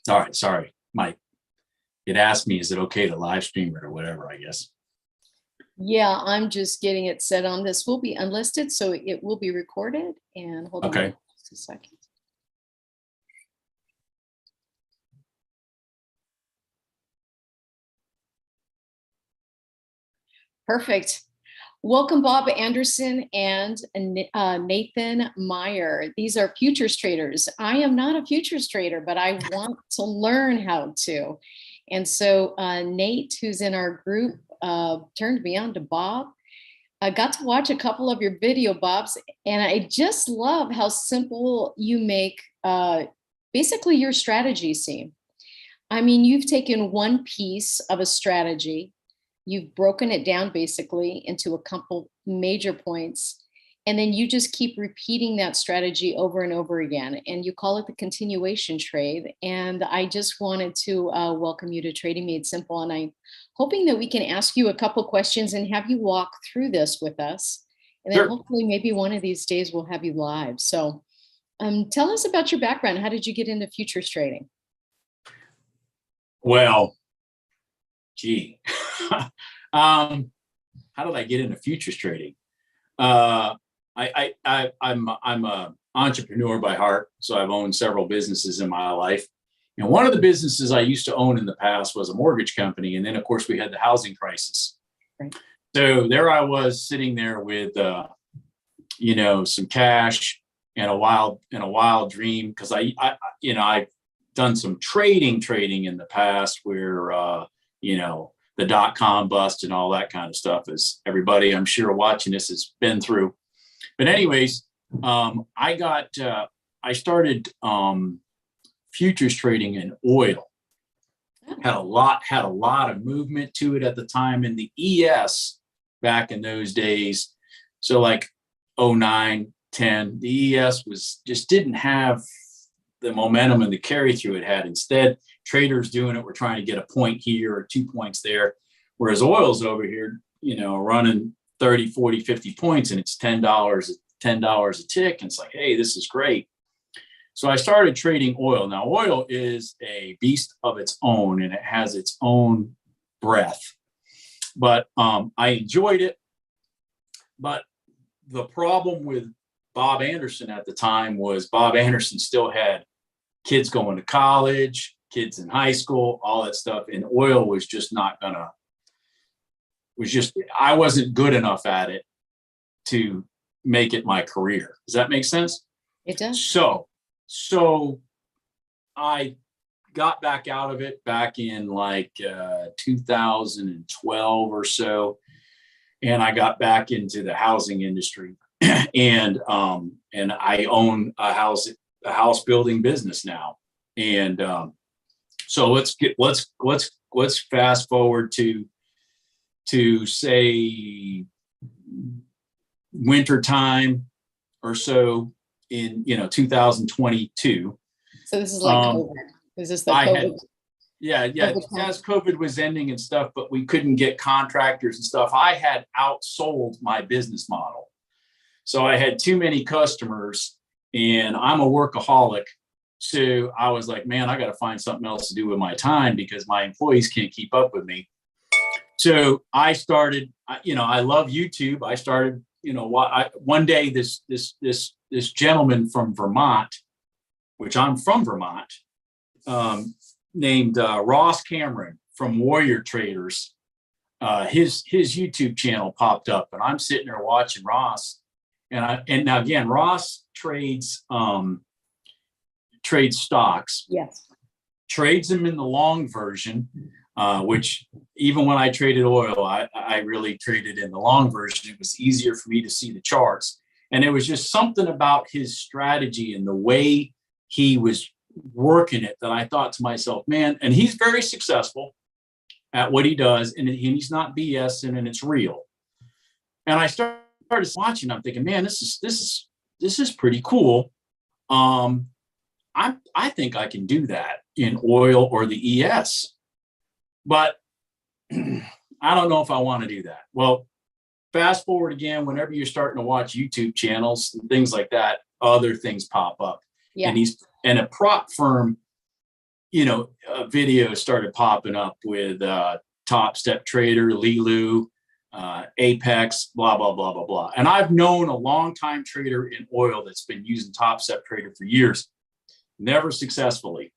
All right, sorry, Mike. It asked me, is it okay to live stream it or whatever, I guess. Yeah, I'm just getting it set on. This will be unlisted, so it will be recorded. And hold Okay. on just a second. Perfect. Welcome, Bob Anderson and Nathan Meyer. These are futures traders. I am not a futures trader, but I want to learn how to. And so Nate, who's in our group, turned me on to Bob. I got to watch a couple of your video, Bobs, and I just love how simple you make basically your strategy seem. I mean, you've taken one piece of a strategy, you've broken it down basically into a couple major points, and then you just keep repeating that strategy over and over again. And you call it the continuation trade. And I just wanted to welcome you to Trading Made Simple. And I'm hoping that we can ask you a couple questions and have you walk through this with us. And then Sure. hopefully maybe one of these days we'll have you live. So tell us about your background. How did you get into futures trading? Well, gee, how did I get into futures trading? I'm a entrepreneur by heart, so I've owned several businesses in my life. And one of the businesses I used to own in the past was a mortgage company, and then of course we had the housing crisis. Right. So there I was sitting there with, some cash and a wild dream, because I've done some trading in the past where the dot-com bust and all that kind of stuff, as everybody I'm sure watching this has been through. But anyways, I started futures trading in oil. Had a lot of movement to it at the time in the ES back in those days. So like 09, 10, the ES didn't have the momentum and the carry through it had. Instead, traders doing it were trying to get a point here or 2 points there, whereas oil's over here, running 30, 40, 50 points, and it's $10 a tick. And it's like, hey, this is great. So I started trading oil. Now, oil is a beast of its own, and it has its own breath. But I enjoyed it. But the problem with Bob Anderson at the time was Bob Anderson still had kids going to college, kids in high school, all that stuff. And oil was just I wasn't good enough at it to make it my career. Does that make sense? It does. So I got back out of it back in like 2012 or so. And I got back into the housing industry. and I own a house building business now. And so let's fast forward to say winter time or so in 2022. So this is like COVID. Is this the COVID? As COVID was ending and stuff, but we couldn't get contractors and stuff. I had outsold my business model. So I had too many customers, and I'm a workaholic. So I was like, man, I got to find something else to do with my time because my employees can't keep up with me. So I started, I love YouTube. I started, one day this gentleman from Vermont, which I'm from Vermont, named Ross Cameron from Warrior Traders. His YouTube channel popped up, and I'm sitting there watching Ross. And now again, Ross trades stocks. Yes. Trades them in the long version, which even when I traded oil, I really traded in the long version. It was easier for me to see the charts. And it was just something about his strategy and the way he was working it that I thought to myself, man, and he's very successful at what he does, and he's not BSing, and it's real. And I started watching, I'm thinking, man, this is pretty cool. I think I can do that in oil or the ES, but I don't know if I want to do that. Well, fast forward again, whenever you're starting to watch YouTube channels and things like that, other things pop up. Yeah. And a prop firm, videos started popping up with Top Step Trader, Lilu, Apex, blah, blah, blah, blah, blah. And I've known a long-time trader in oil that's been using Top Step Trader for years, never successfully.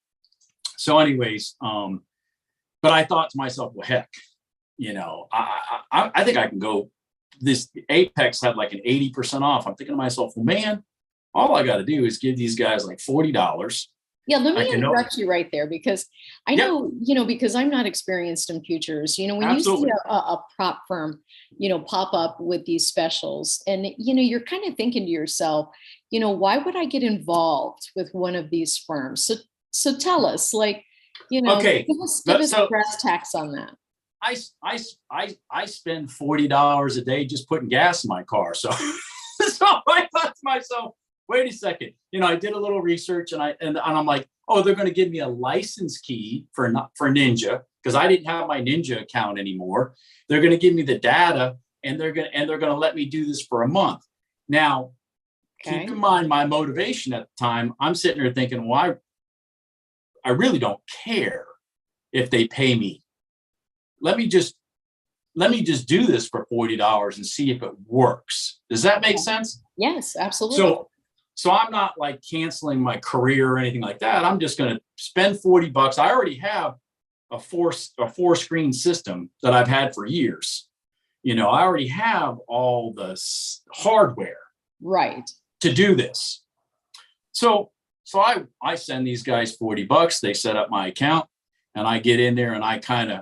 So anyways, but I thought to myself, well, heck, I think I can go. This Apex had like an 80% off. I'm thinking to myself, well, man, all I got to do is give these guys like $40. Yeah, let me interrupt you right there, because I know, because I'm not experienced in futures, when Absolutely. you see a prop firm, pop up with these specials, and, you're kind of thinking to yourself, why would I get involved with one of these firms? So tell us, like, Okay. give us brass tacks on that. I spend $40 a day just putting gas in my car. So, so I thought to myself, wait a second. I did a little research, and I'm like, oh, they're going to give me a license key for Ninja, because I didn't have my Ninja account anymore. They're going to give me the data, and they're going to let me do this for a month. Now, keep in mind my motivation at the time. I'm sitting there thinking, well, I really don't care if they pay me. Let me just do this for $40 and see if it works. Does that make sense? Yes, absolutely. So I'm not like canceling my career or anything like that. I'm just going to spend $40. I already have a four screen system that I've had for years. I already have all the hardware to do this. So I send these guys $40. They set up my account, and I get in there and I kind of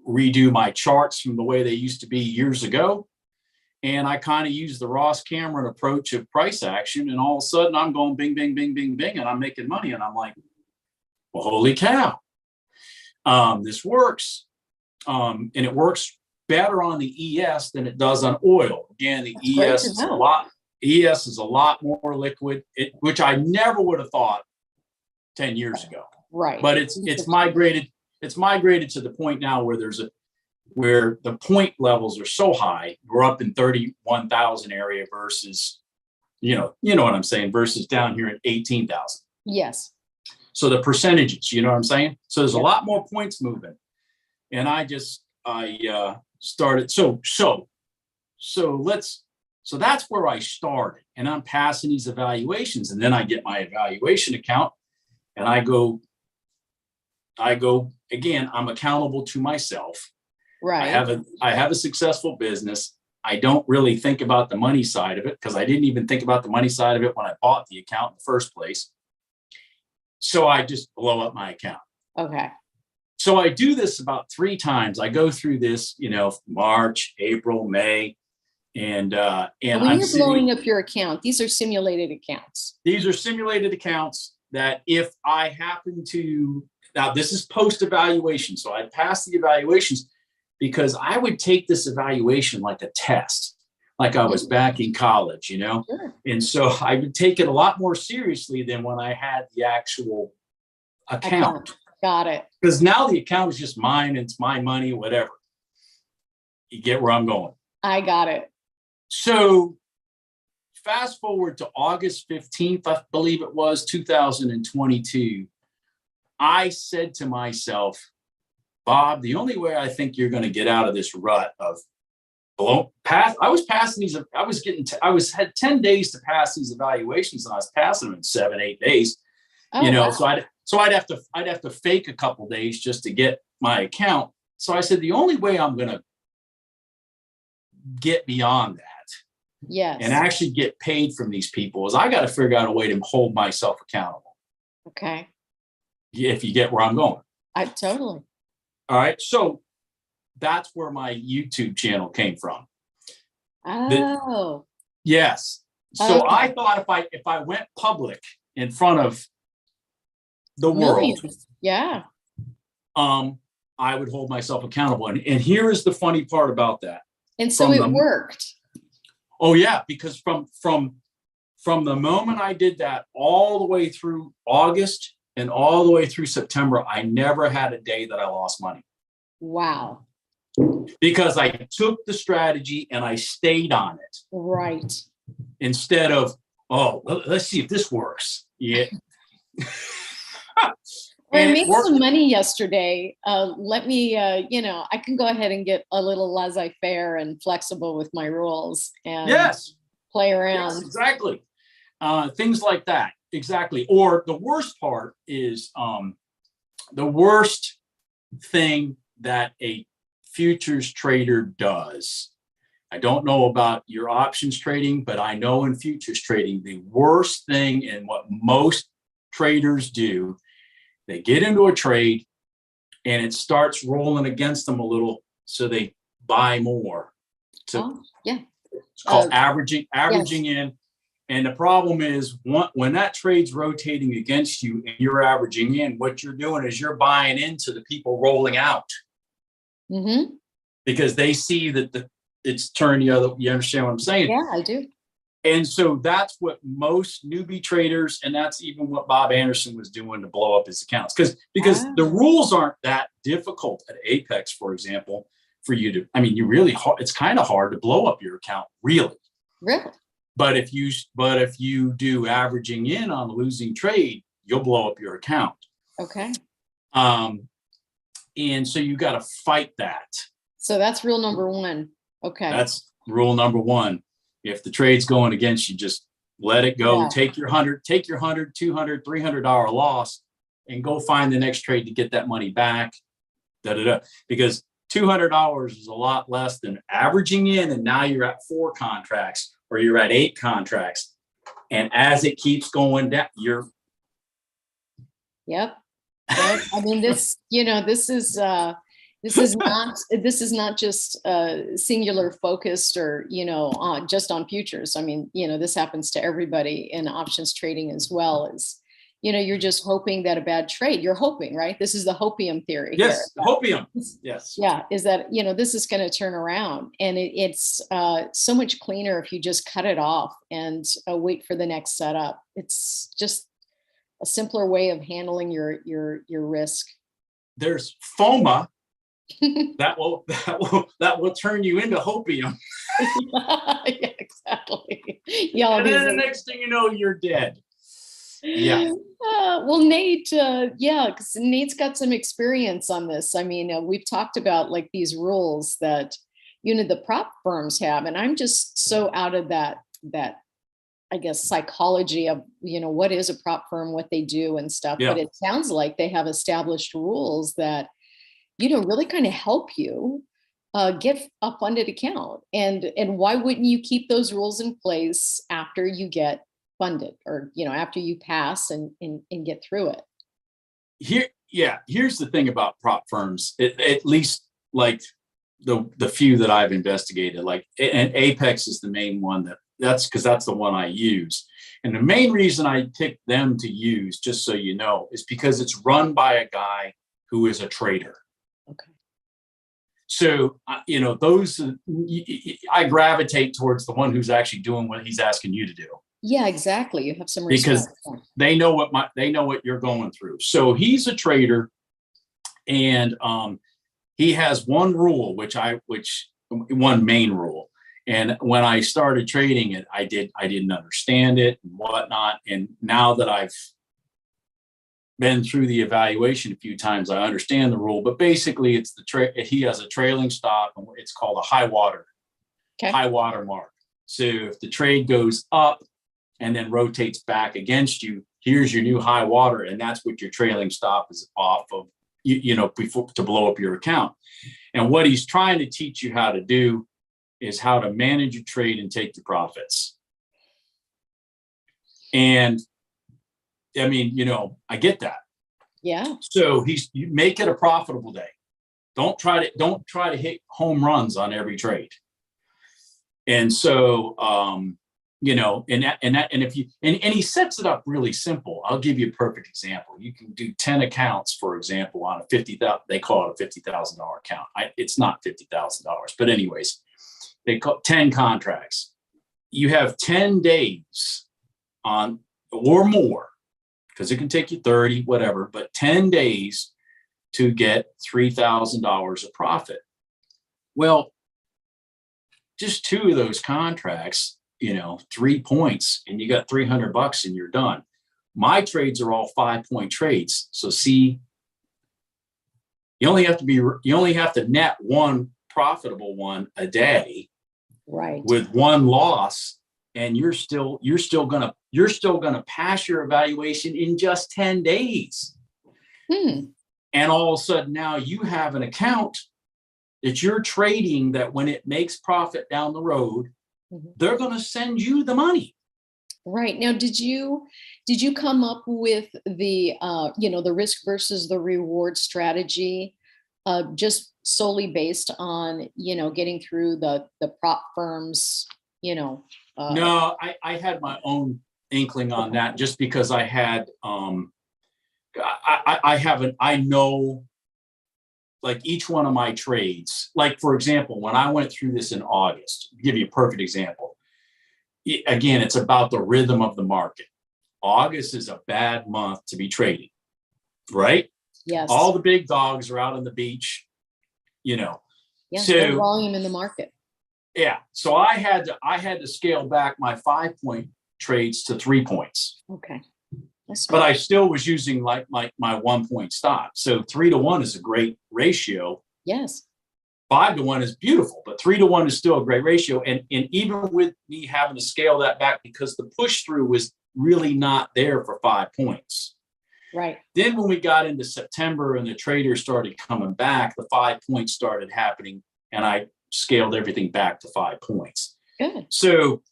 redo my charts from the way they used to be years ago. And I kind of use the Ross Cameron approach of price action. And all of a sudden I'm going bing, bing, bing, bing, bing, and I'm making money. And I'm like, well, holy cow, this works. And it works better on the ES than it does on oil. Again, the ES is a lot more liquid, which I never would have thought 10 years ago. Right. But it's migrated to the point now where the point levels are so high. We're up in 31,000 area versus, you know what I'm saying, versus down here at 18,000. Yes. So the percentages, you know what I'm saying? So there's a lot more points moving. And I started. So that's where I started, and I'm passing these evaluations, and then I get my evaluation account, and I go again, I'm accountable to myself. Right. I have a successful business. I don't really think about the money side of it, because I didn't even think about the money side of it when I bought the account in the first place. So I just blow up my account. Okay. So I do this about 3 times. I go through this, March, April, May, and when you're blowing up your account, these are simulated accounts. These are simulated accounts that if I happen to, now this is post-evaluation, so I pass the evaluations, because I would take this evaluation like a test, like I was back in college, Sure. And so I would take it a lot more seriously than when I had the actual account. Got it. Because now the account is just mine. It's my money, whatever. You get where I'm going. I got it. So fast forward to August 15th, I believe it was, 2022. I said to myself, Bob, the only way I think you're going to get out of this rut of I was passing these, had 10 days to pass these evaluations, and I was passing them in 7-8 days. Oh, wow. So I'd have to fake a couple days just to get my account. So I said, the only way I'm going to get beyond that, and actually get paid from these people, is I got to figure out a way to hold myself accountable. Okay. If you get where I'm going. I totally. All right. So that's where my YouTube channel came from. Oh. Yes. So okay. I thought if I went public in front of the world, I would hold myself accountable. And here is the funny part about that. And so it worked. Oh yeah, because from the moment I did that all the way through August and all the way through September, I never had a day that I lost money. Wow. Because I took the strategy and I stayed on it. Right. Instead of, let's see if this works. Yeah. Well, I and it made worked. some money yesterday. Let me, I can go ahead and get a little laissez-faire and flexible with my rules and Yes, play yes, around. exactly. Things like that. Exactly. Or the worst part is the worst thing that a futures trader does. I don't know about your options trading, but I know in futures trading, the worst thing and what most traders do, they get into a trade and it starts rolling against them a little, so they buy more. So Yeah. it's called Yes. averaging in. And the problem is when that trade's rotating against you and you're averaging in, what you're doing is you're buying into the people rolling out Mm-hmm. because they see that it's turned the other. You understand what I'm saying? Yeah, I do. And so that's what most newbie traders, and that's even what Bob Anderson was doing to blow up his accounts. Because the rules aren't that difficult at Apex, for example, for you to, I mean, it's kind of hard to blow up your account, really. Really? But if you do averaging in on a losing trade, you'll blow up your account. Okay. And so you got to fight that. So that's rule number one. Okay. That's rule number one. If the trade's going against you, just let it go. Yeah. Take your $100, $200, $300 loss and go find the next trade to get that money back. Because $200 is a lot less than averaging in, and now you're at 4 contracts or you're at 8 contracts. And as it keeps going down, Yep. I mean, this is not just singular focused or, just on futures. I mean, this happens to everybody in options trading as well. As, you're just hoping that a bad trade, you're hoping, right? This is the hopium theory. Yes, here. hopium. Yes. Yeah, is that, this is going to turn around, and it's so much cleaner if you just cut it off and wait for the next setup. It's just a simpler way of handling your risk. There's FOMA that will turn you into hopium. Yeah, exactly. Yeah, and then the next thing you know, you're dead. Yeah. Well, Nate, because Nate's got some experience on this. I mean, we've talked about like these rules that the prop firms have, and I'm just so out of that I guess psychology of what is a prop firm, what they do and stuff. Yeah. But it sounds like they have established rules that really kind of help you get a funded account. And why wouldn't you keep those rules in place after you get funded, or after you pass and get through it? Here's the thing about prop firms, at least like the few that I've investigated, like, and Apex is the main one that's because that's the one I use. And the main reason I picked them to use, just so you know, is because it's run by a guy who is a trader. Okay. So, those, I gravitate towards the one who's actually doing what he's asking you to do. Yeah, exactly. You have some respect. Because they know what you're going through. So he's a trader, and he has one rule, one main rule. And when I started trading it, I didn't understand it and whatnot. And now that I've been through the evaluation a few times, I understand the rule. But basically, it's he has a trailing stop, and it's called a high water mark. So if the trade goes up and then rotates back against you, here's your new high water, and that's what your trailing stop is off of, before to blow up your account. And what he's trying to teach you how to do is how to manage your trade and take your profits. And I mean, I get that. Yeah. So you make it a profitable day. Don't try to hit home runs on every trade. And so, and he sets it up really simple. I'll give you a perfect example. You can do 10 accounts, for example, on a $50,000. They call it a $50,000 account. It's not $50,000, but anyways, they call 10 contracts. You have 10 days on or more, because it can take you 30, whatever, but 10 days to get $3,000 of profit. Well, just 2 of those contracts, 3 points, and you got $300 and you're done. My trades are all 5-point trades. So see, you only have to net one profitable one a day, right, with one loss, and you're still gonna pass your evaluation in just 10 days. And all of a sudden now you have an account that you're trading, that when it makes profit down the road, they're going to send you the money. Right. Now, did you come up with the the risk versus the reward strategy just solely based on getting through the prop firms? No, I had my own inkling on that, just because I had I know, like, each one of my trades. Like, for example, when I went through this in August, to give you a perfect example, again, it's about the rhythm of the market. August is a bad month to be trading, right? Yes. All the big dogs are out on the beach, Yeah, so no volume in the market. Yeah. So I had to scale back my 5-point trades to 3 points. Okay. But I still was using like my 1-point stop. So 3-to-1 is a great ratio. Yes. 5-to-1 is beautiful, but 3-to-1 is still a great ratio. And even with me having to scale that back, because the push through was really not there for 5 points. Right. Then when we got into September and the traders started coming back, the 5 points started happening, and I scaled everything back to 5 points. Good. So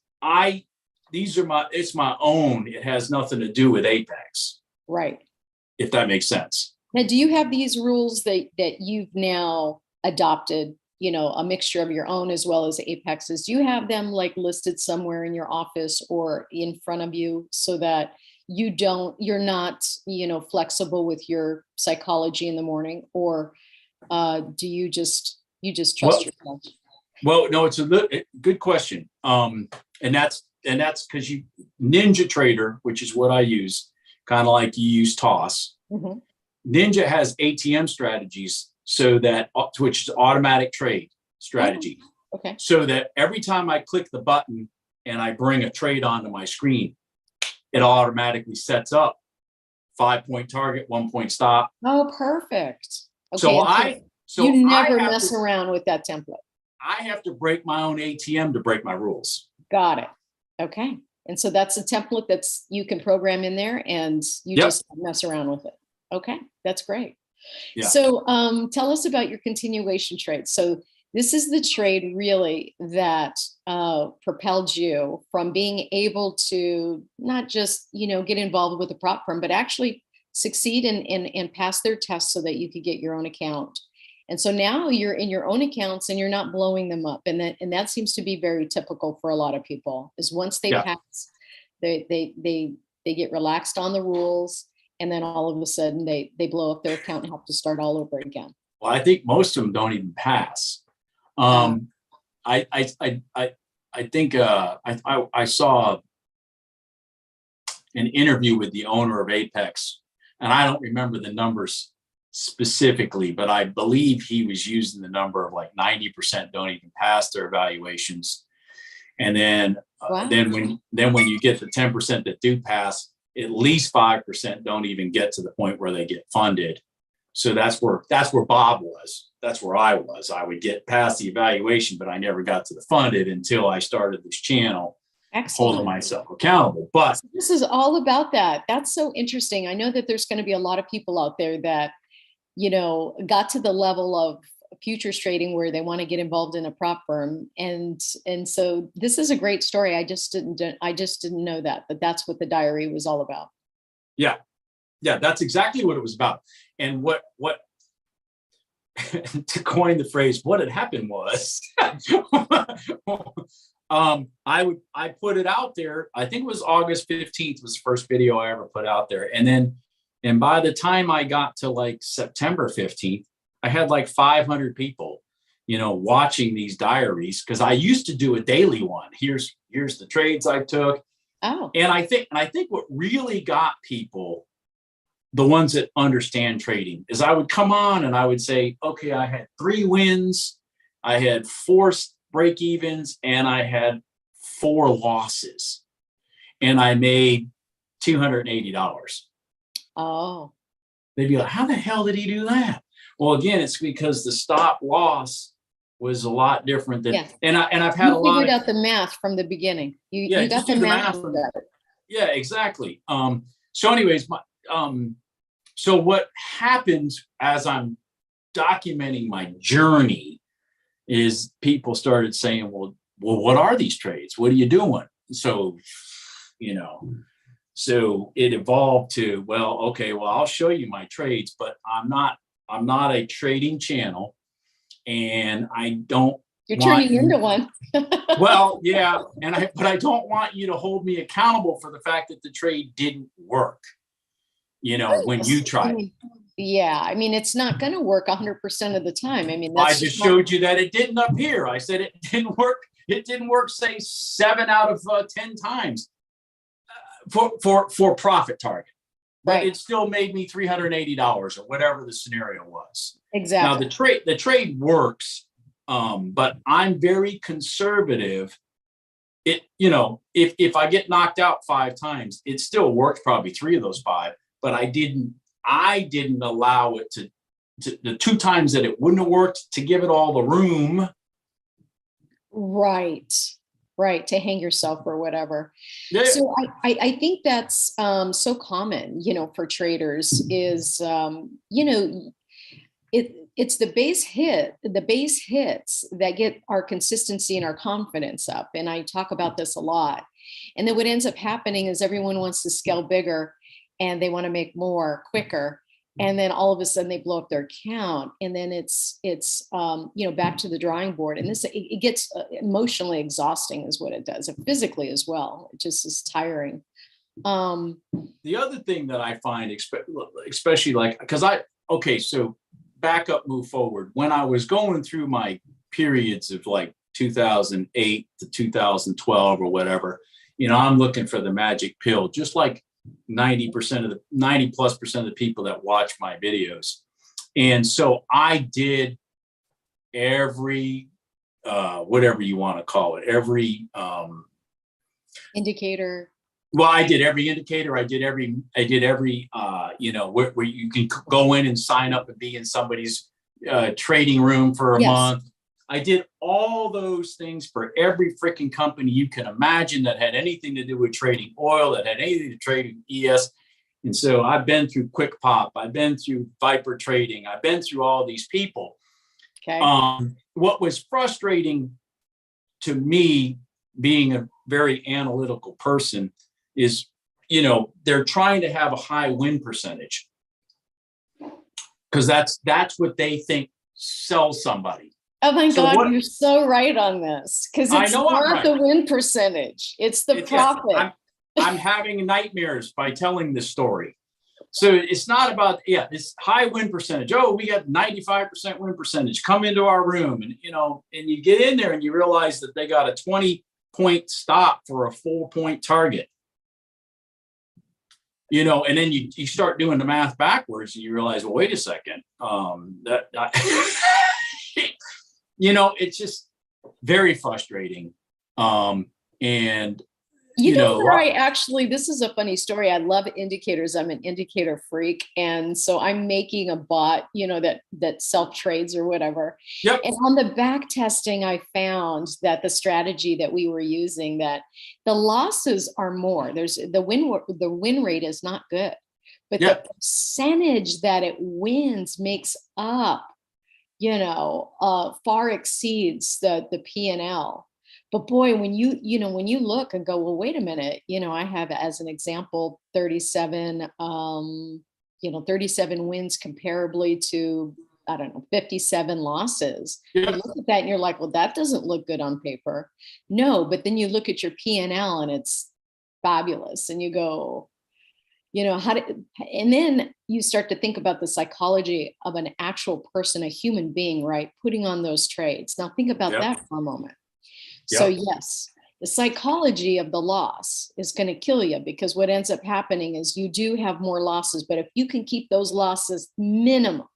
it's my own. It has nothing to do with Apex. Right. If that makes sense. Now, do you have these rules that you've now adopted, a mixture of your own as well as Apex's? Do you have them like listed somewhere in your office or in front of you, so that you're not, flexible with your psychology in the morning? Or do you just trust yourself? Well, no, it's a good question. And that's because Ninja Trader, which is what I use, kind of like you use Toss. Ninja has ATM strategies, so that, which is automatic trade strategy. Okay. So that every time I click the button and I bring a trade onto my screen, it automatically sets up 5-point target, 1-point stop. Oh, perfect. Okay. So you never mess around with that template. I have to break my own ATM to break my rules. Got it. Okay. And so that's a template you can program in there, and you just mess around with it. Okay. That's great. Yeah. So tell us about your continuation trade. So this is the trade really that propelled you from being able to not just, get involved with the prop firm, but actually succeed and pass their tests so that you could get your own account. And so now you're in your own accounts and you're not blowing them up. And that seems to be very typical for a lot of people, is once they pass, they get relaxed on the rules. And then all of a sudden they blow up their account and have to start all over again. Well, I think most of them don't even pass. I think I saw an interview with the owner of Apex, and I don't remember the numbers specifically, but I believe he was using the number of like 90% don't even pass their evaluations. And then, then when you get the 10% that do pass, at least 5% don't even get to the point where they get funded. So that's where Bob was. That's where I was. I would get past the evaluation, but I never got to the funded until I started this channel. Excellent. Holding myself accountable. But this is all about that. That's so interesting. I know that there's going to be a lot of people out there that, got to the level of futures trading where they want to get involved in a prop firm. And so this is a great story. I just didn't know that, but that's what the diary was all about. Yeah. Yeah, that's exactly what it was about. And what to coin the phrase, what had happened was I put it out there. I think it was August 15th was the first video I ever put out there. And by the time I got to like September 15th, I had like 500 people, watching these diaries, because I used to do a daily one. Here's the trades I took. Oh. And I think what really got people, the ones that understand trading, is I would come on and I would say, okay, I had 3 wins, I had 4 break evens, and I had 4 losses, and I made $280. Oh, They'd be like, how the hell did he do that? Well, again, it's because the stop loss was a lot different than, yeah. and I've had You a lot figured of, out the math from the beginning. yeah, You just got the do the math math. together. Yeah, exactly. So anyways, so what happens as I'm documenting my journey is people started saying, well, what are these trades? What are you doing? So, so it evolved to, well, okay, well, I'll show you my trades, but I'm not a trading channel, and I don't You're want turning into one. well, yeah, but I don't want you to hold me accountable for the fact that the trade didn't work, when you tried it. Yeah, I mean, it's not going to work 100% of the time. I mean, I that's just showed you that it didn't up here. I said it didn't work. It didn't work, say 7 out of 10 times for profit target, but right. it still made me $380 or whatever the scenario was. Exactly. Now the trade works, but I'm very conservative. If I get knocked out 5 times, it still works probably 3 of those 5, but I didn't allow it to the 2 times that it wouldn't have worked, to give it all the room. Right. To hang yourself or whatever. Yeah. So I think that's so common, for traders is, it's the base hits that get our consistency and our confidence up. And I talk about this a lot. And then what ends up happening is everyone wants to scale bigger and they want to make more quicker. And then all of a sudden they blow up their account. And then it's back to the drawing board. And it gets emotionally exhausting is what it does, and physically as well. It just is tiring. The other thing that I find, especially so back up, move forward. When I was going through my periods of like 2008 to 2012 or whatever, I'm looking for the magic pill, just like 90% of the 90+% of the people that watch my videos. And so I did every, whatever you want to call it, every indicator. Well, I did every indicator. I did every, where you can go in and sign up and be in somebody's trading room for a month. I did all those things for every freaking company you can imagine that had anything to do with trading oil, that had anything to trade ES. And so I've been through Quick Pop. I've been through Viper Trading. I've been through all these people. Okay. What was frustrating to me, being a very analytical person, is, they're trying to have a high win percentage because that's what they think sells somebody. Oh my God, you're so right on this, because it's not the win percentage, it's the profit. I'm having nightmares by telling this story. So it's not about, it's high win percentage. Oh, we got 95% win percentage. Come into our room, and and you get in there and you realize that they got a 20-point stop for a 4-point target. And then you start doing the math backwards and you realize, well, wait a second, it's just very frustrating. And this is a funny story. I love indicators. I'm an indicator freak. And so I'm making a bot, that self-trades or whatever. Yep. And on the back testing, I found that the strategy that we were using, that the losses are more. There's the win rate is not good, but the percentage that it wins makes up, far exceeds the P&L. But boy, when you look and go, well, wait a minute, I have, as an example, 37 wins comparably to, 57 losses. Yeah. You look at that and you're like, well, that doesn't look good on paper. No, but then you look at your P&L and it's fabulous. And you go, and then you start to think about the psychology of an actual person, a human being, right? Putting on those trades. Now think about that for a moment. So yes, the psychology of the loss is going to kill you, because what ends up happening is you do have more losses, but if you can keep those losses minimal,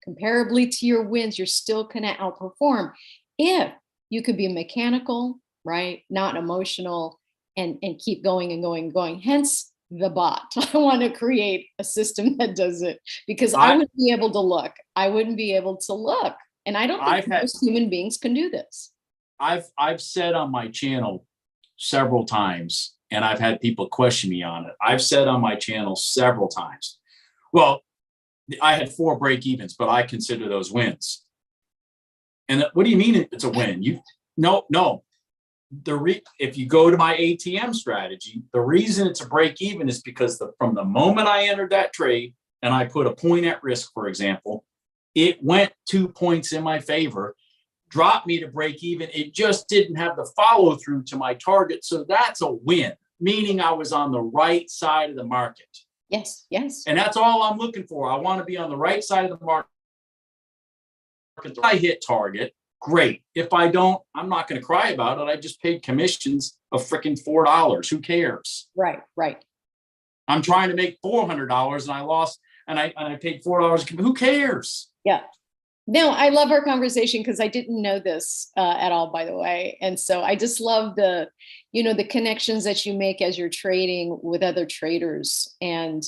comparably to your wins, you're still going to outperform. If you could be mechanical, right? Not emotional, and keep going and going and going. Hence the bot. I want to create a system that does it, because I wouldn't be able to look. I wouldn't be able to look. And I don't think most human beings can do this. I've said on my channel several times, and I've had people question me on it. I've said on my channel several times, well, I had 4 break evens, but I consider those wins. And what do you mean it's a win? No. If you go to my ATM strategy, the reason it's a break even is because from the moment I entered that trade and I put a point at risk, for example, it went 2 points in my favor, dropped me to break even. It just didn't have the follow through to my target. So that's a win, meaning I was on the right side of the market. Yes, yes. And that's all I'm looking for. I want to be on the right side of the market. If I hit target, great. If I don't, I'm not going to cry about it. I just paid commissions of freaking $4. Who cares? Right, right. I'm trying to make $400 and I lost, and I paid $4. Who cares? Yeah. No, I love our conversation because I didn't know this at all, by the way. And so I just love the connections that you make as you're trading with other traders. And,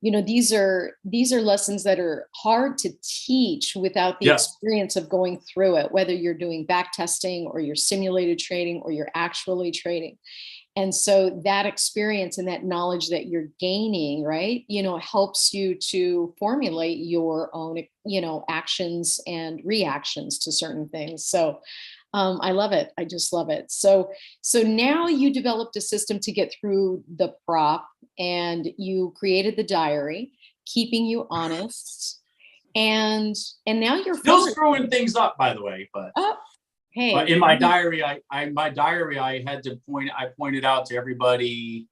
these are lessons that are hard to teach without the experience of going through it, whether you're doing back testing or you're simulated trading or you're actually trading. And so that experience and that knowledge that you're gaining, right, helps you to formulate your own, actions and reactions to certain things. So I love it. I just love it. So now you developed a system to get through the prop, and you created the diary, keeping you honest. And now you're still screwing things up, by the way, but. Hey, but in my diary, I had to pointed out to everybody,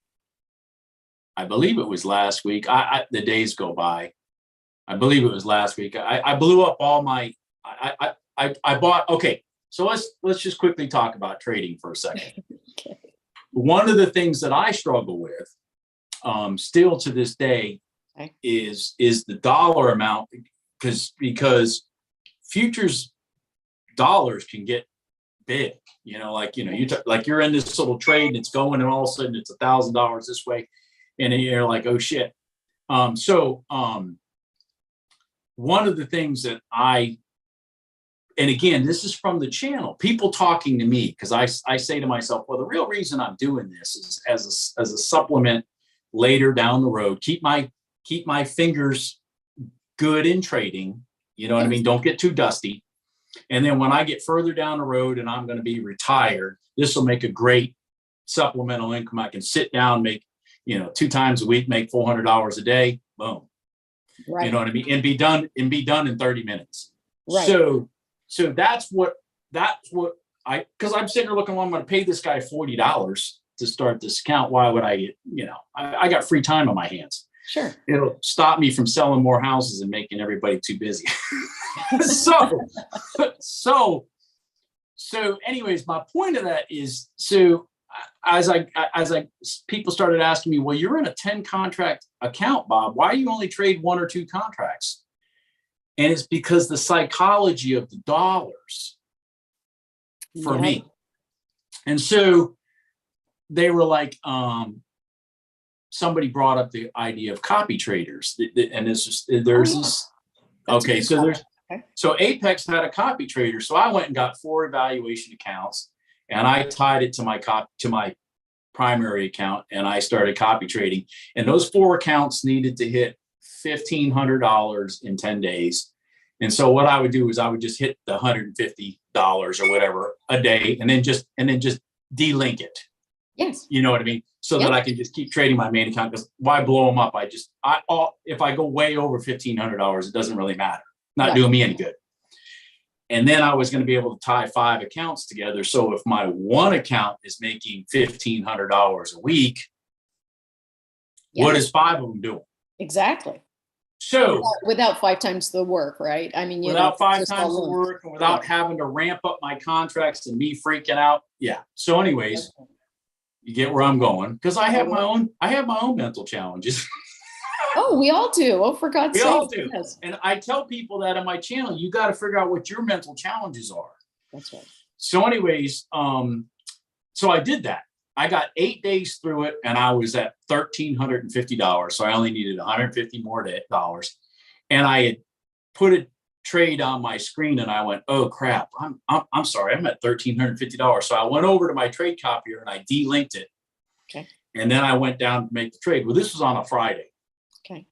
I believe it was last week. The days go by. I believe it was last week. I blew up all my, I bought, okay. So let's just quickly talk about trading for a second. Okay. One of the things that I struggle with, still to this day, is the dollar amount, because futures dollars can get big, you're in this little trade and it's going, and all of a sudden it's $1,000 this way, and then you're like, oh shit. One of the things that and again, this is from the channel, people talking to me, because I say to myself, well, the real reason I'm doing this is as a supplement later down the road, keep my fingers good in trading, what I mean? Don't get too dusty. And then when I get further down the road and I'm going to be retired, this will make a great supplemental income. I can sit down, make, 2 times a week, make $400 a day. Boom. Right. You know what I mean? And be done in 30 minutes. Right. So that's what because I'm sitting there looking, well, I'm going to pay this guy $40 to start this account. Why would I got free time on my hands. Sure. It'll stop me from selling more houses and making everybody too busy. So anyways, my point of that is, so as people started asking me, well, you're in a 10 contract account, Bob, why do you only trade 1 or 2 contracts? And it's because the psychology of the dollars for me. And so they were like, somebody brought up the idea of copy traders, and so Apex had a copy trader. So I went and got 4 evaluation accounts, and I tied it to my primary account, and I started copy trading. And those 4 accounts needed to hit $1,500 in 10 days. And so what I would do is I would just hit the $150 or whatever a day, and then just delink it. Yes. You know what I mean? So that I can just keep trading my main account, because why blow them up? If I go way over $1,500, it doesn't really matter. Not doing me any good. And then I was going to be able to tie 5 accounts together. So if my one account is making $1,500 a week, what is 5 of them doing? Exactly. So without 5 times the work, right? I mean, without 5 times the work, and without having to ramp up my contracts and me freaking out. Yeah. So anyways, you get where I'm going, because I have my own mental challenges. Oh, we all do. Oh, for God's sake. We all do. Yes. And I tell people that on my channel, you got to figure out what your mental challenges are. That's right. So anyways, so I did that. I got 8 days through it and I was at $1,350. So I only needed 150 more dollars. And I had put a trade on my screen and I went, oh crap, I'm sorry, I'm at $1,350. So I went over to my trade copier and I delinked it. Okay. And then I went down to make the trade. Well, this was on a Friday. Okay.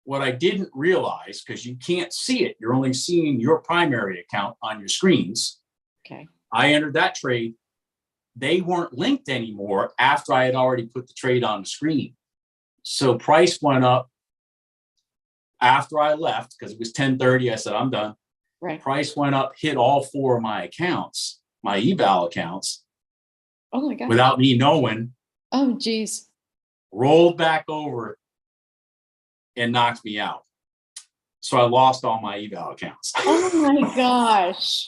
What I didn't realize, because you can't see it, you're only seeing your primary account on your screens. Okay. I entered that trade. They weren't linked anymore after I had already put the trade on the screen. So price went up after I left because it was 10:30. I said, I'm done. Right. Price went up, hit all 4 of my accounts, my eval accounts. Oh my God. Without me knowing. Oh, geez. Rolled back over and knocked me out. So I lost all my eval accounts. Oh my gosh.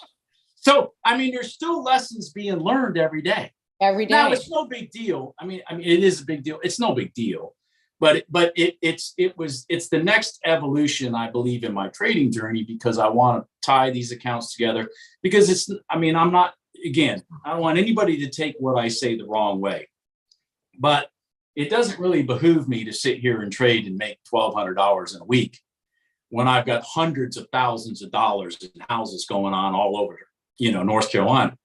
So, I mean, there's still lessons being learned every day. Every day. Now it's no big deal. I mean, it is a big deal. It's no big deal, but it's the next evolution, I believe, in my trading journey, because I want to tie these accounts together, because I don't want anybody to take what I say the wrong way, but it doesn't really behoove me to sit here and trade and make $1,200 in a week when I've got hundreds of thousands of dollars in houses going on all over, North Carolina.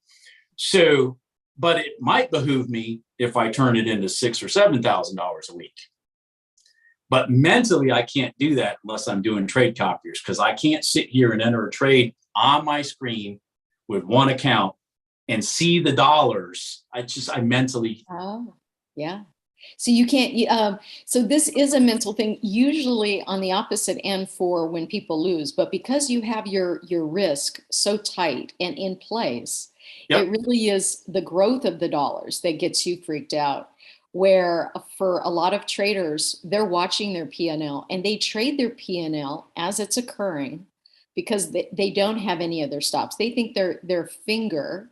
So, but it might behoove me if I turn it into $6,000 or $7,000 a week. But mentally, I can't do that unless I'm doing trade copiers, because I can't sit here and enter a trade on my screen with one account and see the dollars. I mentally. Oh, yeah. So you can't, so this is a mental thing, usually on the opposite end for when people lose, but because you have your risk so tight and in place, Yep. It really is the growth of the dollars that gets you freaked out. Where for a lot of traders, they're watching their P&L and they trade their P&L as it's occurring because they don't have any other stops. They think their finger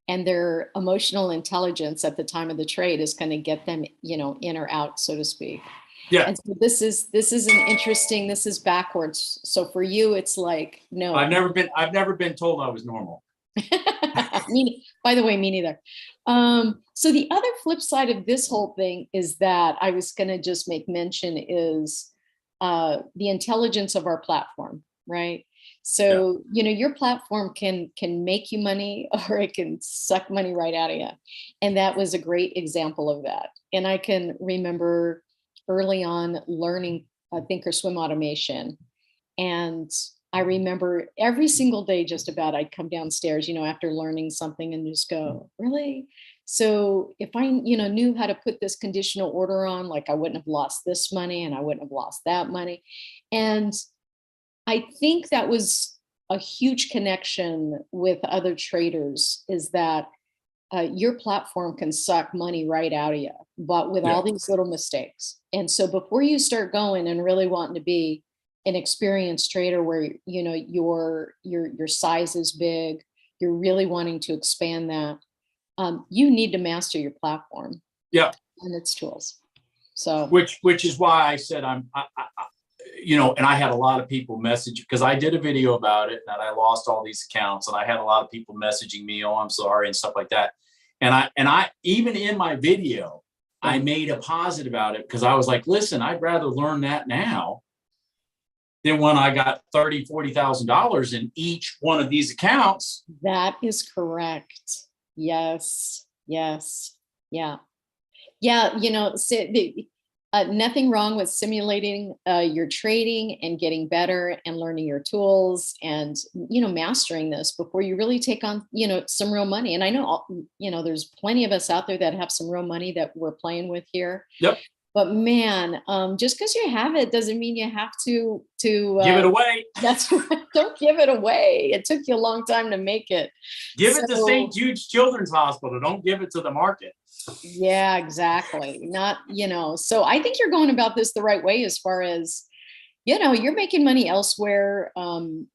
and their emotional intelligence at the time of the trade is going to get them, in or out, so to speak. Yeah. And so this is this is backwards. So for you, it's like, no. I've never been told I was normal. By the way, me neither. So the other flip side of this whole thing is that I was going to just make mention is the intelligence of our platform, right? So, your platform can make you money or it can suck money right out of you. And that was a great example of that. And I can remember early on learning ThinkorSwim automation. And I remember every single day, just about, I'd come downstairs, after learning something and just go, really? So if I, knew how to put this conditional order on, like I wouldn't have lost this money and I wouldn't have lost that money. And I think that was a huge connection with other traders, is that your platform can suck money right out of you, but with all these little mistakes. And so before you start going and really wanting to be an experienced trader where, your size is big, you're really wanting to expand that, you need to master your platform. Yeah. And its tools. So which is why I said and I had a lot of people message, because I did a video about it and I lost all these accounts, and I had a lot of people messaging me, oh, I'm sorry, and stuff like that. And I even in my video, I made a posit about it, because I was like, listen, I'd rather learn that now than when I got $30,000, $40,000 in each one of these accounts. That is correct. Yes. Yes. Yeah. Yeah. Nothing wrong with simulating your trading and getting better and learning your tools and, mastering this before you really take on, some real money. And I know, there's plenty of us out there that have some real money that we're playing with here. Yep. But man, just because you have it doesn't mean you have to give it away. That's right. Don't give it away. It took you a long time to make it. Give it to St. Jude's Children's Hospital. Don't give it to the market. Yeah, exactly. Not, so I think you're going about this the right way as far as, you're making money elsewhere.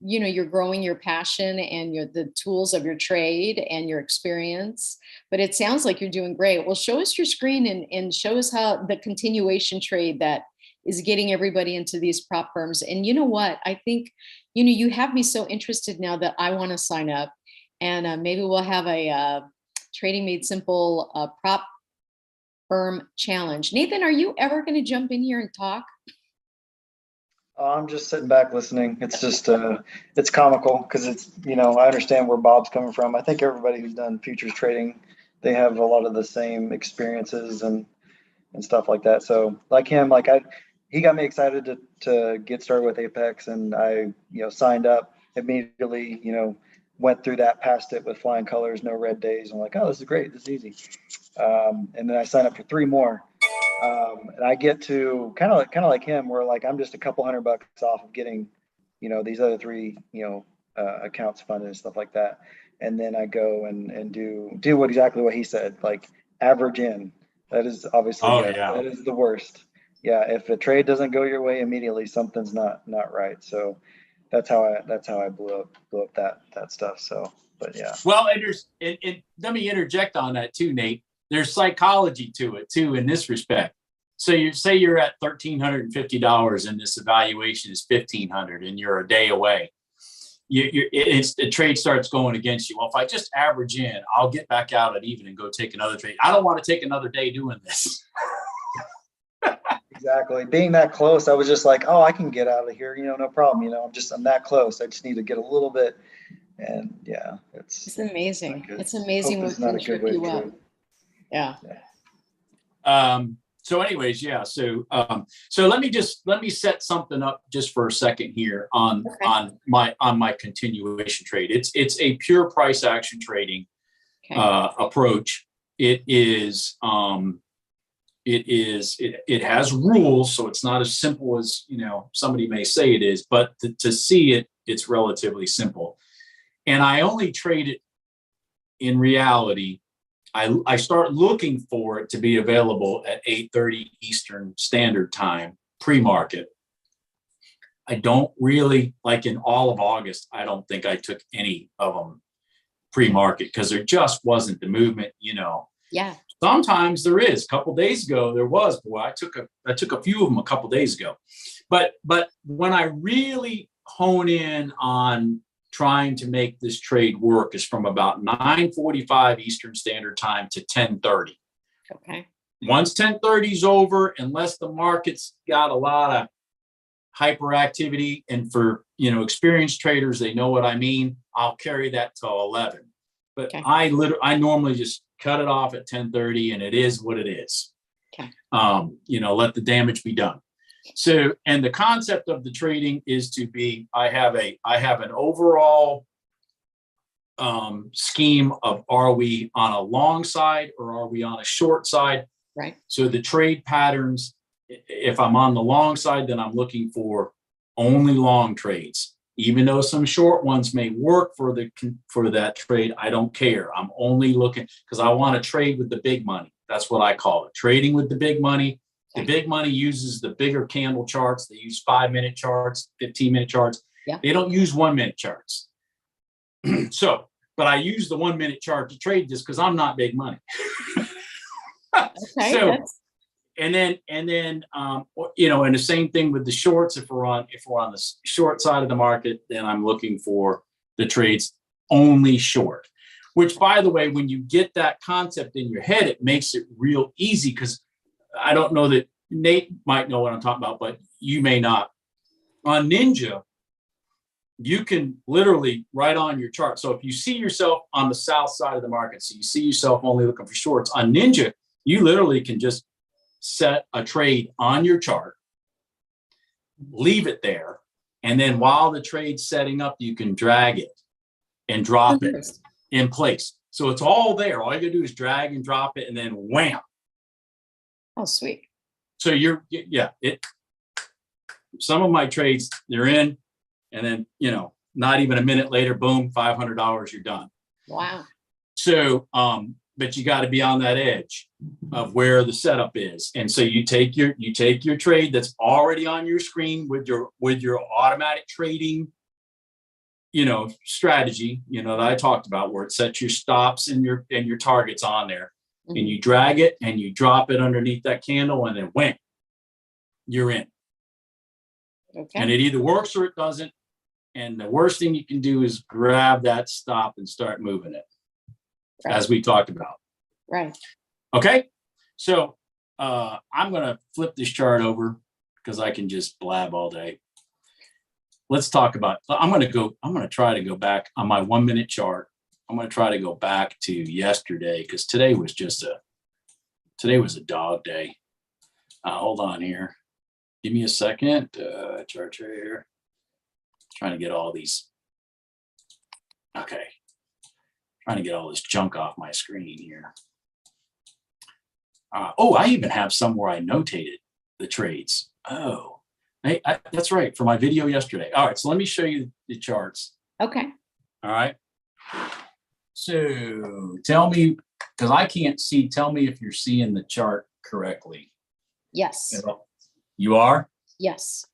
You're growing your passion and the tools of your trade and your experience, but it sounds like you're doing great. Well, show us your screen and show us how the continuation trade that is getting everybody into these prop firms. And you know what? I think, you have me so interested now that I want to sign up, and maybe we'll have a Trading Made Simple prop firm challenge. Nathan, are you ever going to jump in here and talk? I'm just sitting back listening. It's just, it's comical because it's, I understand where Bob's coming from. I think everybody who's done futures trading, they have a lot of the same experiences and stuff like that. So like him, he got me excited to get started with Apex, and I, signed up immediately, went through that, passed it with flying colors, no red days. I'm like, oh, this is great. This is easy. And then I signed up for 3 more. And I get to kind of like him, where I'm just a couple $100 off of getting, these other 3, accounts funded and stuff like that. And then I go and do exactly what he said, average in. That is obviously, that is the worst. Yeah. If a trade doesn't go your way immediately, something's not right. So that's how I blew up that stuff. So, but yeah. Well, and let me interject on that too, Nate. There's psychology to it too, in this respect. So you say you're at $1,350 and this evaluation is $1,500 and you're a day away. The trade starts going against you. Well, if I just average in, I'll get back out at even and go take another trade. I don't want to take another day doing this. Exactly. Being that close, I was just like, oh, I can get out of here. No problem. I'm that close. I just need to get a little bit. And yeah, it's amazing. It's amazing what can trip you up. Yeah. So anyways, yeah. So let me set something up just for a second here on my continuation trade. It's a pure price action trading approach. It has rules, so it's not as simple as somebody may say it is, but to see it, it's relatively simple. And I only trade it in reality. I start looking for it to be available at 8:30 Eastern Standard Time, pre-market. I don't really, in all of August, I don't think I took any of them pre-market because there just wasn't the movement, Yeah. Sometimes there is. A couple days ago, there was. Boy, I took a few of them a couple days ago. But when I really hone in on trying to make this trade work is from about 9:45 Eastern Standard Time to 10:30. Okay. Once 10:30 is over, unless the market's got a lot of hyperactivity, and for experienced traders, they know what I mean, I'll carry that till 11. But I normally just cut it off at 10:30, and it is what it is. Okay. Let the damage be done. So, and the concept of the trading is to be, I have an overall scheme of, are we on a long side or are we on a short side? Right. So the trade patterns, if I'm on the long side, then I'm looking for only long trades. Even though some short ones may work for that trade, I don't care. I'm only looking because I want to trade with the big money. That's what I call it. Trading with the big money. The big money uses the bigger candle charts. They use 5-minute charts, 15-minute charts. Yeah. They don't use 1-minute charts. But I use the 1-minute chart to trade this because I'm not big money. Okay. So, and then and the same thing with the shorts. If we're on the short side of the market, then I'm looking for the trades only short. Which, by the way, when you get that concept in your head, it makes it real easy because I don't know that Nate might know what I'm talking about, but you may not. On Ninja, you can literally write on your chart. So if you see yourself on the south side of the market, so you see yourself only looking for shorts, on Ninja, you literally can just set a trade on your chart, leave it there, and then while the trade's setting up, you can drag it and drop it in place. So it's all there. All you gotta do is drag and drop it, and then wham. Oh, sweet. So some of my trades, they're in, and then, not even a minute later, boom, $500, you're done. Wow. So, but you got to be on that edge of where the setup is. And so you take your trade that's already on your screen with your automatic trading, strategy, that I talked about, where it sets your stops and your targets on there. And you drag it and you drop it underneath that candle, and then wham, you're in. Okay. And it either works or it doesn't. And the worst thing you can do is grab that stop and start moving it, as we talked about. Right. Okay. So I'm going to flip this chart over because I can just blab all day. Let's talk about, I'm going to try to go back on my 1 minute chart. I'm going to try to go back to yesterday because today was a dog day. Hold on here. Give me a second. Chart here. Trying to get all these. Okay. Trying to get all this junk off my screen here. I even have some where I notated the trades. Oh, that's right. For my video yesterday. All right. So let me show you the charts. Okay. All right. So tell me, because I can't see, tell me if you're seeing the chart correctly. Yes. You are? Yes.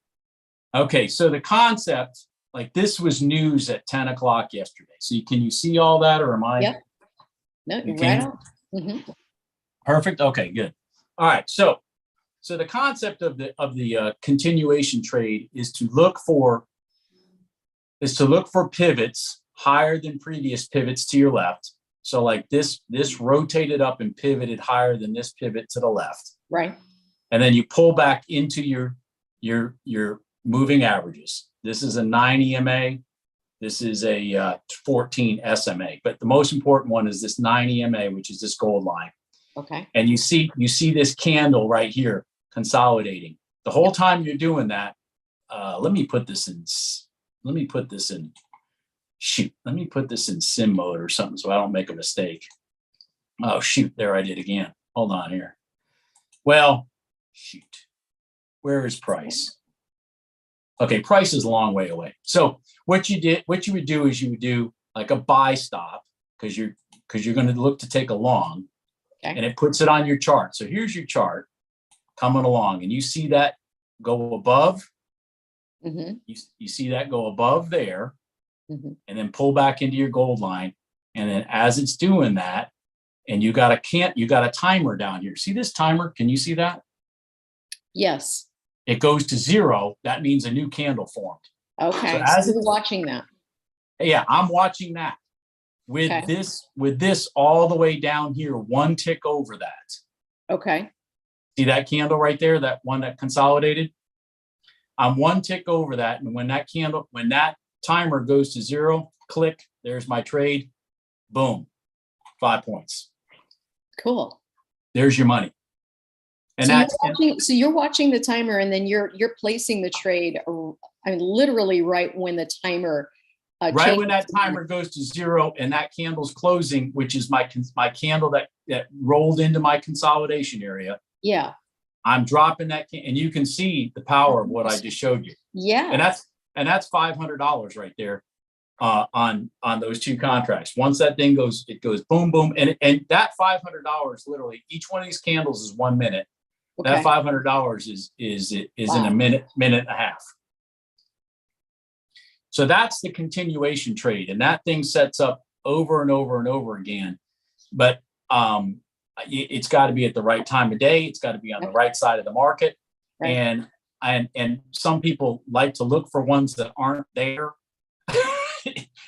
Okay. So the concept, like this was news at 10 o'clock yesterday. So can you see all that, or am I? Yep. No, you right can? on. Mm-hmm. Perfect. Okay, good. All right. So the concept of the continuation trade is to look for pivots higher than previous pivots to your left. So like this rotated up and pivoted higher than this pivot to the left. Right. And then you pull back into your moving averages. This is a 9 EMA. This is a 14 SMA. But the most important one is this 9 EMA, which is this gold line. Okay. And you see this candle right here consolidating. The whole time you're doing that, let me put this in sim mode or something so I don't make a mistake. Oh, shoot. There I did again. Hold on here. Well, shoot. Where is price? Okay, price is a long way away. So what you would do is you would do like a buy stop because you're going to look to take a long. Okay. And it puts it on your chart. So here's your chart coming along, and you see that go above. Mm-hmm. You see that go above there, mm-hmm. and then pull back into your gold line. And then as it's doing that, and you got a timer down here. See this timer? Can you see that? Yes. It goes to 0. That means a new candle formed. Okay. So you're watching that. Yeah, I'm watching that. With this all the way down here, one tick over that. Okay. See that candle right there, that one that consolidated? I'm one tick over that. And when that timer goes to 0, click, there's my trade. Boom, 5 points. Cool. There's your money. And so you're watching the timer, and then you're placing the trade. I mean, literally right when the timer. Right when that timer goes to 0 and that candle's closing, which is my candle that rolled into my consolidation area. Yeah. I'm dropping that, and you can see the power of what I just showed you. Yeah. And that's $500 right there on those two contracts. Once that thing goes, it goes boom, boom. And that $500, literally, each one of these candles is 1 minute. Okay. That $500 is in a minute and a half. So that's the continuation trade, and that thing sets up over and over and over again. But it's got to be at the right time of day. It's got to be on the right side of the market. Right. And some people like to look for ones that aren't there.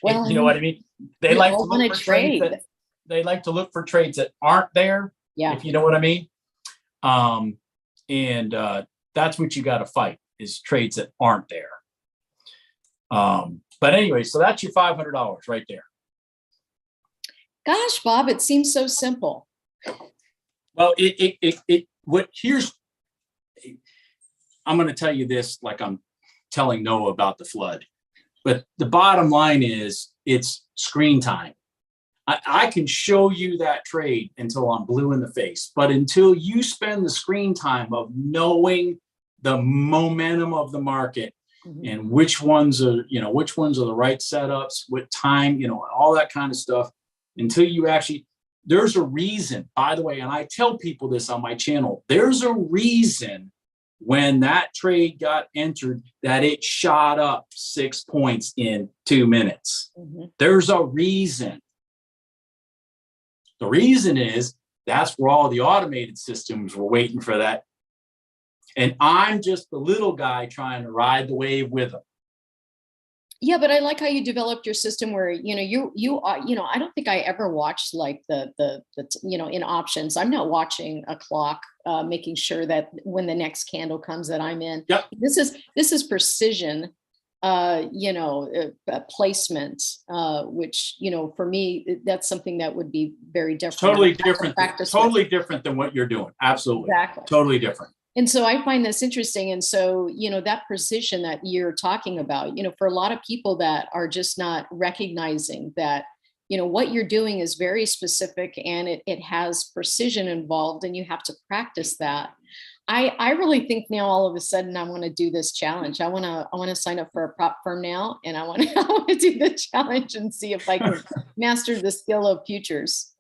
Well, you know what I mean? They like to look for trades they like to look for trades that aren't there. Yeah. If you know what I mean. That's what you got to fight, is trades that aren't there. But anyway, so that's your $500 right there. Gosh, Bob, it seems so simple. Well, I'm going to tell you this like I'm telling Noah about the flood, but the bottom line is it's screen time. I can show you that trade until I'm blue in the face, but until you spend the screen time of knowing the momentum of the market, and which ones are the right setups, what time, all that kind of stuff, until you actually, there's a reason, by the way, and I tell people this on my channel, there's a reason when that trade got entered that it shot up 6 points in 2 minutes. Mm-hmm. There's a reason. The reason is that's where all the automated systems were waiting for that. And I'm just the little guy trying to ride the wave with them. Yeah, but I like how you developed your system where, you are, I don't think I ever watched like in options. I'm not watching a clock, making sure that when the next candle comes that I'm in. Yep. This is precision, placement, which, for me, that's something that would be very different. Totally different. Practice Totally different than what you're doing. Absolutely. Exactly. Totally different. And so I find this interesting. And so, that precision that you're talking about, for a lot of people that are just not recognizing that, what you're doing is very specific and it has precision involved and you have to practice that. I really think now all of a sudden I want to do this challenge. I want to sign up for a prop firm now, and I want to do the challenge and see if I can master the skill of futures.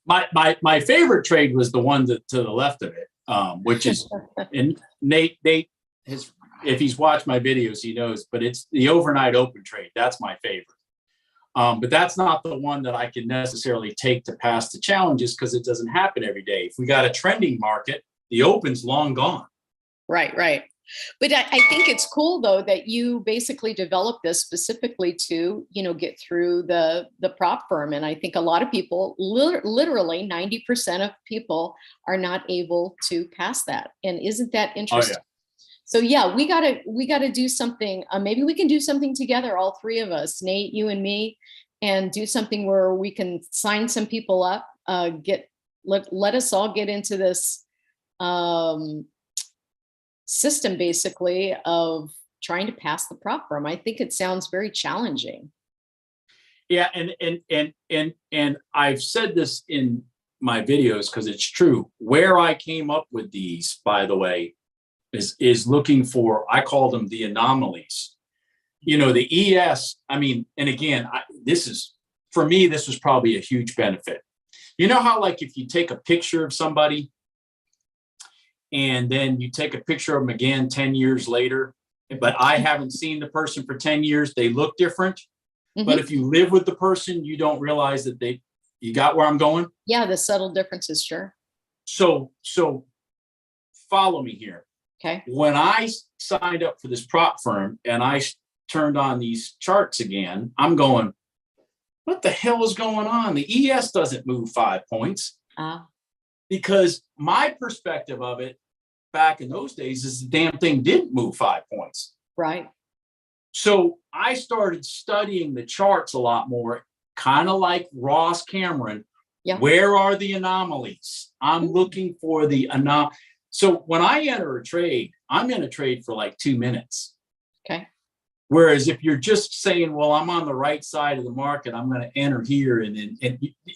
My favorite trade was the one to the left of it, which is, and Nate has, if he's watched my videos, he knows, but it's the overnight open trade. That's my favorite. But that's not the one that I can necessarily take to pass the challenges because it doesn't happen every day. If we got a trending market, the open's long gone. Right. But I think it's cool though that you basically developed this specifically to, get through the prop firm. And I think a lot of people, literally 90% of people are not able to pass that. And isn't that interesting? Oh, yeah. So yeah, we gotta do something. Maybe we can do something together, all three of us, Nate, you and me, and do something where we can sign some people up, let us all get into this system basically of trying to pass the prop firm. I think it sounds very challenging. Yeah, and I've said this in my videos because it's true. Where I came up with these, by the way, is looking for, I call them the anomalies. The ES, I mean, and again, for me, this was probably a huge benefit. You know how like if you take a picture of somebody and then you take a picture of them again 10 years later, but I haven't seen the person for 10 years, they look different. Mm-hmm. But if you live with the person, you don't realize that you got where I'm going? Yeah, the subtle differences, sure. So follow me here. Okay. When I signed up for this prop firm and I turned on these charts again, I'm going, what the hell is going on? The ES doesn't move 5 points. Because my perspective of it back in those days is the damn thing didn't move 5 points. Right. So I started studying the charts a lot more, kind of like Ross Cameron. Yeah. Where are the anomalies? I'm looking for the anomaly. So when I enter a trade, I'm in a trade for like 2 minutes. Okay. Whereas if you're just saying, well, I'm on the right side of the market, I'm going to enter here, and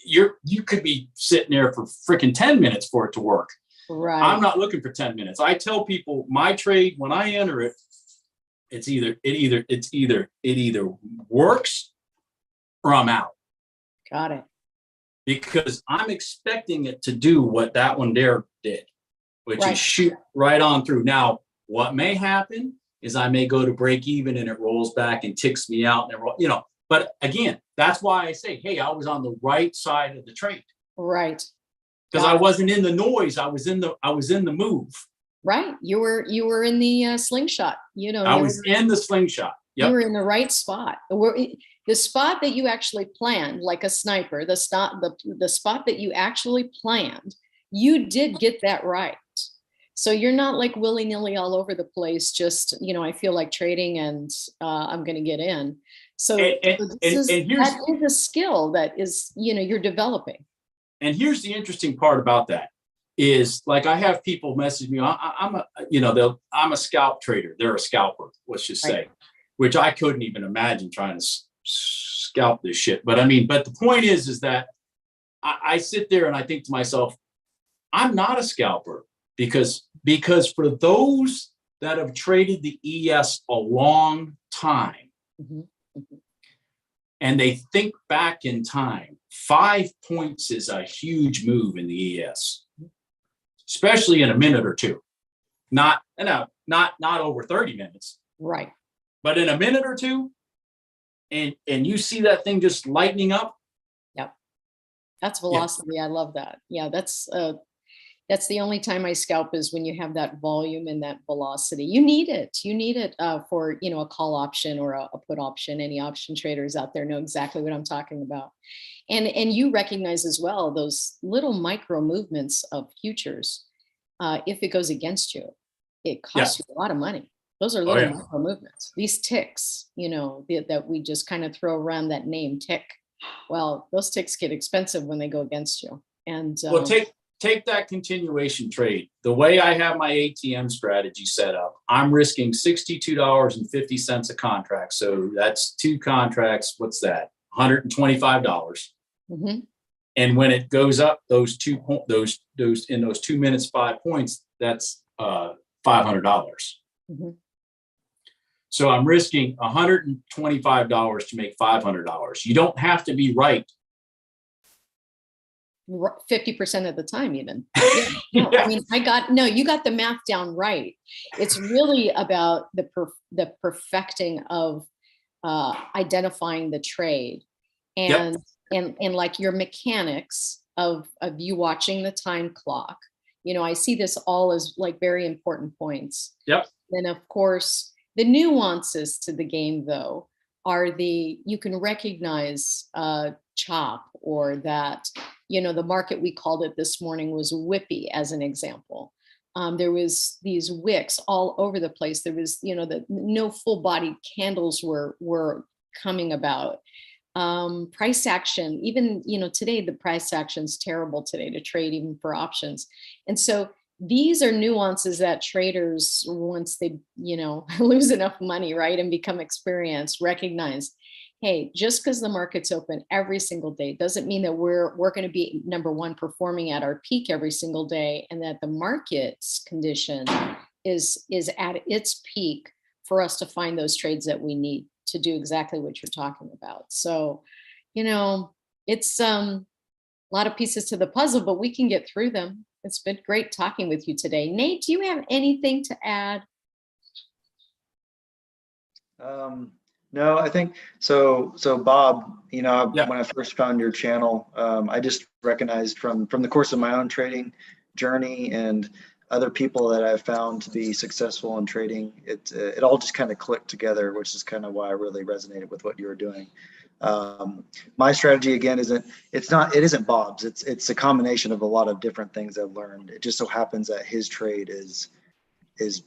you could be sitting there for freaking 10 minutes for it to work. Right. I'm not looking for 10 minutes. I tell people my trade, when I enter it, it either works or I'm out. Got it. Because I'm expecting it to do what that one there did, which is shoot right on through. Now, what may happen is I may go to break even and it rolls back and ticks me out, and but again, that's why I say, hey, I was on the right side of the trade. Right. Because I wasn't in the noise. I was in the move. Right. You were in the slingshot, I was in the slingshot. Yep. You were in the right spot. The spot that you actually planned, like a sniper, the spot that you actually planned, you did get that right. So you're not like willy-nilly all over the place. Just, I feel like trading and I'm going to get in. So that is a skill that is, you're developing. And here's the interesting part about that is, like, I have people message me. I'm a scalp trader. They're a scalper, let's just say, which I couldn't even imagine trying to scalp this shit. But the point is that I sit there and I think to myself, I'm not a scalper because for those that have traded the ES a long time, and they think back in time, 5 points is a huge move in the ES, especially in a minute or two. Not over 30 minutes. Right. But in a minute or two, and you see that thing just lightening up. Yep. That's velocity. Yeah. I love that. Yeah, that's That's the only time I scalp is when you have that volume and that velocity. You need it. You need it for, a call option or a put option. Any option traders out there know exactly what I'm talking about. And you recognize as well those little micro movements of futures. If it goes against you, it costs you a lot of money. Those are little micro movements. These ticks, that we just kind of throw around that name tick. Well, those ticks get expensive when they go against you. And well, take that continuation trade. The way I have my ATM strategy set up, I'm risking $62.50 a contract. So that's 2 contracts. What's that? $125. Mm-hmm. And when it goes up, those 2 in those 2 minutes, 5 points, that's $500. Mm-hmm. So I'm risking $125 to make $500. You don't have to be right 50% of the time, even. Yeah. I mean, you got the math down right. It's really about the perfecting of identifying the trade and like your mechanics of you watching the time clock. I see this all as like very important points. Yep. Then of course, the nuances to the game though are you can recognize chop, or that, the market, we called it this morning, was whippy as an example. There was these wicks all over the place. There was, no full body candles were coming about. Price action, even, today, the price action's terrible today to trade even for options. And so these are nuances that traders, once they, lose enough money, right, and become experienced, recognize, hey, just because the market's open every single day doesn't mean that we're going to be number one performing at our peak every single day, and that the market's condition is at its peak for us to find those trades that we need to do exactly what you're talking about. So, it's a lot of pieces to the puzzle, but we can get through them. It's been great talking with you today. Nate, do you have anything to add? No, I think so. So Bob, when I first found your channel, I just recognized from the course of my own trading journey and other people that I've found to be successful in trading, it all just kind of clicked together, which is kind of why I really resonated with what you were doing. My strategy again it isn't Bob's. It's a combination of a lot of different things I've learned. It just so happens that his trade is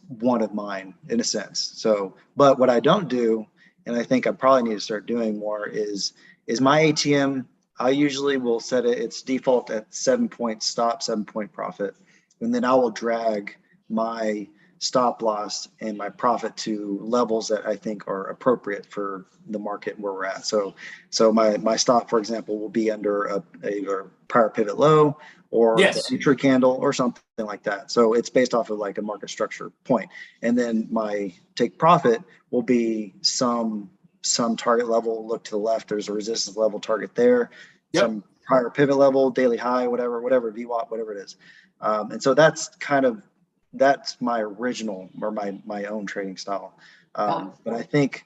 one of mine in a sense. So, but what I don't do, and I think I probably need to start doing more, is my ATM, I usually will set its default at 7 point stop, 7 point profit. And then I will drag my stop loss and my profit to levels that I think are appropriate for the market where we're at. So my stop, for example, will be under a prior pivot low or the entry candle or something like that. So it's based off of like a market structure point. And then my take profit will be some target level. Look to the left, there's a resistance level target there. Yep. Some prior pivot level, daily high, whatever, VWAP, whatever it is. And so that's my original or my own trading style. But I think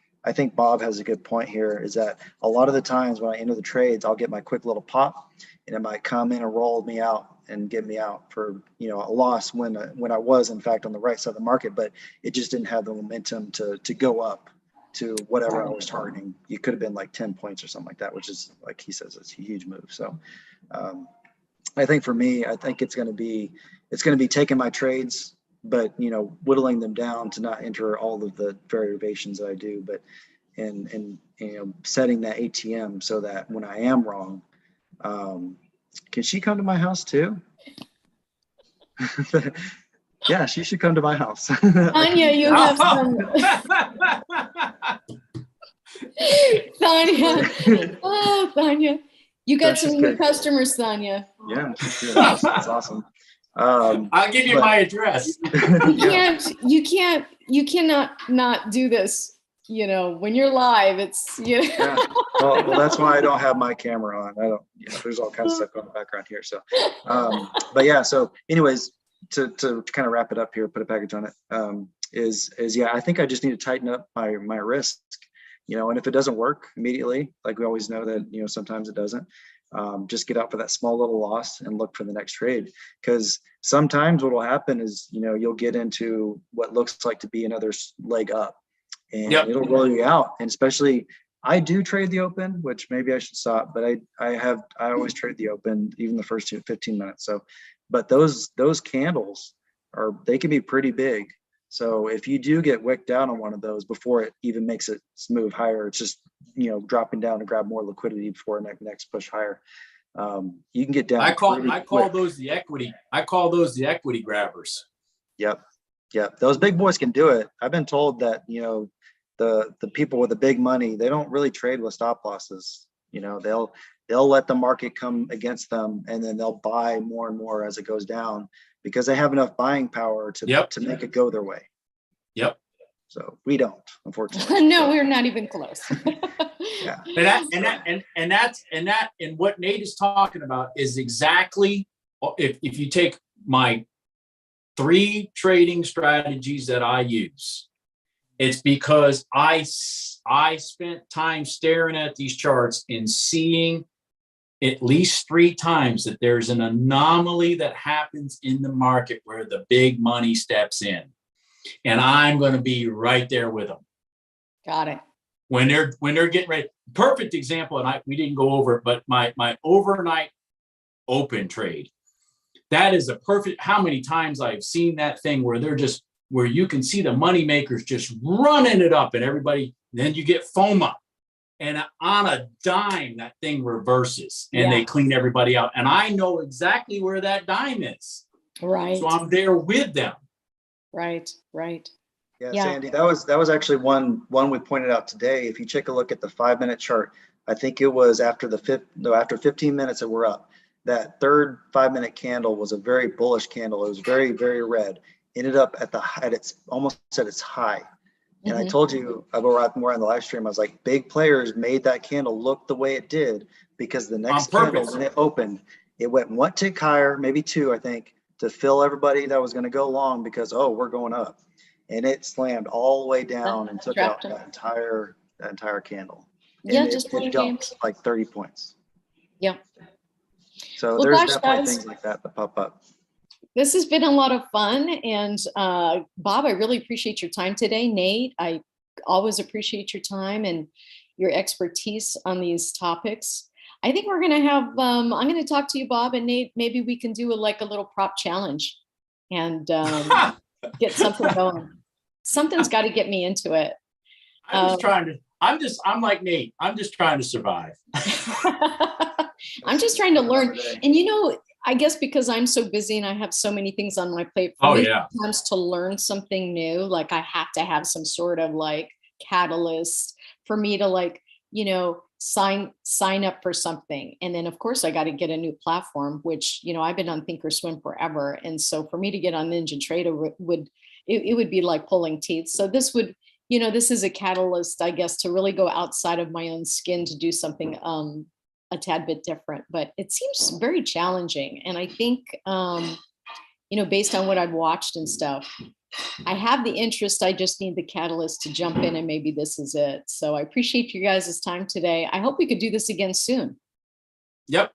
Bob has a good point here, is that a lot of the times when I enter the trades, I'll get my quick little pop and it might come in and roll me out and get me out for, a loss when I was in fact on the right side of the market, but it just didn't have the momentum to go up to whatever I was targeting. You could have been like 10 points or something like that, which is, like he says, it's a huge move. So I think for me, I think it's going to be taking my trades, but whittling them down to not enter all of the variations that I do, but and setting that ATM so that when I am wrong, can she come to my house too? Yeah, she should come to my house. Tanya, you have some. Tanya, oh Tanya, you got some new customers, Tanya. Yeah, she's good. That's awesome. I'll give you my address. You cannot not do this. When you're live, it's Yeah. Well, that's why I don't have my camera on. I don't. There's all kinds of stuff going on in the background here. So, but yeah. So, anyways, to kind of wrap it up here, put a package on it. I think I just need to tighten up my risk. And if it doesn't work immediately, like we always know that sometimes it doesn't. just get out for that small little loss and look for the next trade. Because sometimes what will happen is, you'll get into what looks like to be another leg up, and it'll roll you out. And especially, I do trade the open, which maybe I should stop, but I always trade the open, even the first 15 minutes. So, but those candles they can be pretty big. So if you do get wicked out on one of those before it even makes it move higher, it's just, dropping down to grab more liquidity before next push higher. You can get down. I call those the equity. I call those the equity grabbers. Yep. Those big boys can do it. I've been told that, the people with the big money, they don't really trade with stop losses. They'll let the market come against them, and then they'll buy more and more as it goes down, because they have enough buying power to make it go their way. Yep. So we don't, unfortunately. No, we're not even close. Yeah. And what Nate is talking about is exactly, if you take my 3 trading strategies that I use, it's because I spent time staring at these charts and seeing at least 3 times that there's an anomaly that happens in the market where the big money steps in, and I'm going to be right there with them. Got it. When they're getting ready. Perfect example, and we didn't go over it, but my overnight open trade. That is a perfect. How many times I've seen that thing where you can see the money makers just running it up, and everybody. Then you get FOMO. And on a dime, that thing reverses and they clean everybody out. And I know exactly where that dime is. Right. So I'm there with them. Right. Yeah, Sandy, that was actually one we pointed out today. If you take a look at the 5-minute chart, I think it was after 15 minutes that we're up, that third 5-minute candle was a very bullish candle. It was very, very red. Ended up almost at its high. And I told you more on the live stream, I was like, big players made that candle look the way it did, because the next candle, when it opened, it went 1 tick higher, maybe 2, I think, to fill everybody that was going to go long, because, we're going up. And it slammed all the way down and took out that entire candle. And it dumped like 30 points. Yeah. So there's definitely things like that pop up. This has been a lot of fun. And Bob, I really appreciate your time today. Nate, I always appreciate your time and your expertise on these topics. I think we're going to have, I'm going to talk to you, Bob, and Nate, maybe we can do a little prop challenge and get something going. Something's got to get me into it. I'm like Nate. I'm just trying to survive. I'm just trying to learn. And, I guess because I'm so busy and I have so many things on my plate, sometimes to learn something new, like I have to have some sort of catalyst for me to sign up for something. And then of course I got to get a new platform, which, I've been on ThinkorSwim forever. And so for me to get on Ninja Trader would be like pulling teeth. So this would, this is a catalyst, I guess, to really go outside of my own skin to do something a tad bit different, but it seems very challenging. And I think, based on what I've watched and stuff, I have the interest. I just need the catalyst to jump in, and maybe this is it. So I appreciate you guys' time today. I hope we could do this again soon. Yep.